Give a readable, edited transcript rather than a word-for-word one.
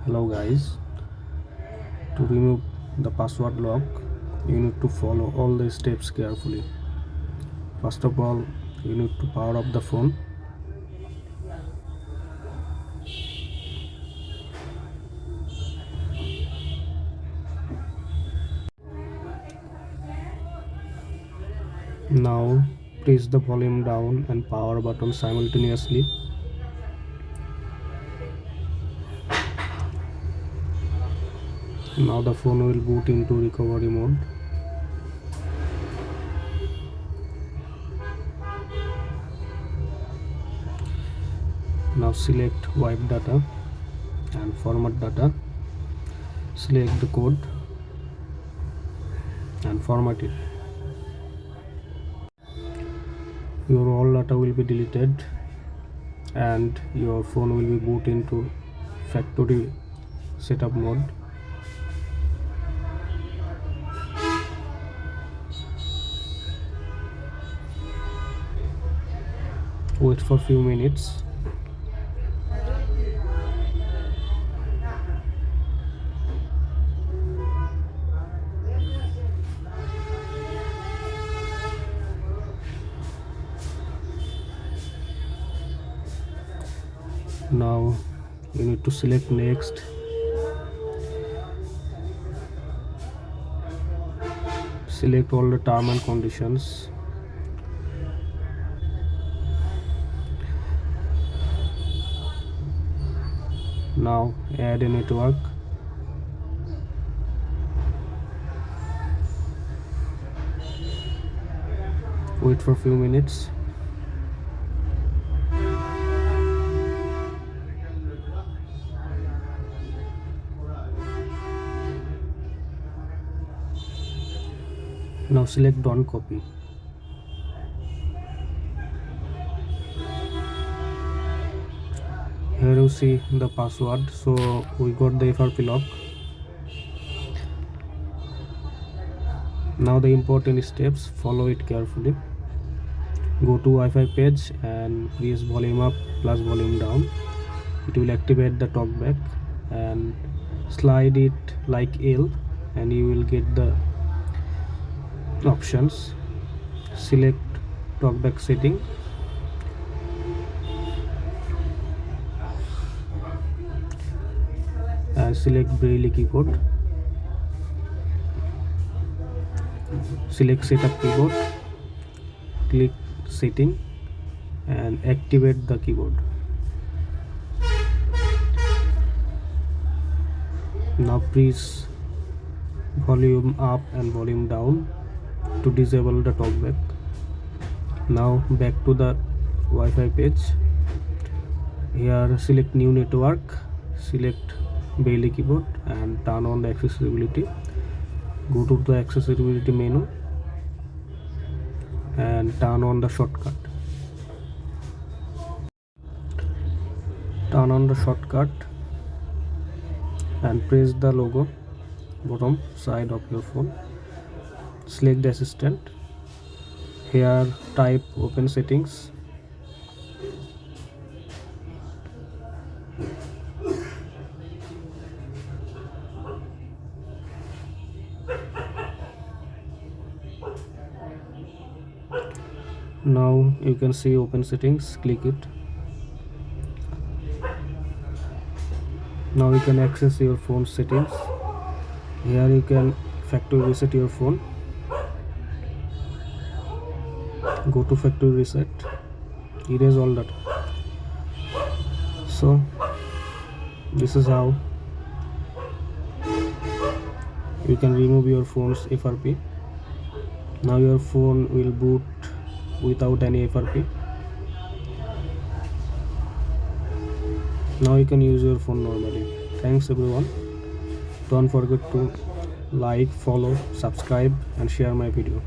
Hello guys, to remove the password lock you need to follow all the steps carefully. First of all, you need to power up the phone. Now press the volume down and power button simultaneously. Now the phone will boot into recovery mode. Now select wipe data and format data. Select the code and format it. Your all data will be deleted and your phone will be boot into factory setup mode. Wait for few minutes. Now you need to select next. Select all the term and conditions. Now add a network. Wait for few minutes. Now select don't copy. Here you see the password, so we got the FRP lock. Now the important steps, follow it carefully. Go to Wi-Fi page and press volume up plus volume down. It will activate the talkback and slide it like L and you will get the options. Select talkback setting. And select Braille keyboard. Select setup keyboard. Click setting and activate the keyboard. Now press volume up and volume down to disable the talkback. Now back to the Wi-Fi page. Here select new network, select Braille keyboard and turn on the accessibility. Go to the accessibility menu and turn on the shortcut. Turn on the shortcut and press the logo bottom side of your phone. Select the assistant. Here type open settings. Now you can see open settings, click it. Now you can access your phone settings. Here you can factory reset your phone. Go to factory reset, erase all data. So this is how you can remove your phone's FRP. Now your phone will boot without any FRP. Now you can use your phone normally. Thanks everyone. Don't forget to like, follow, subscribe and share my video.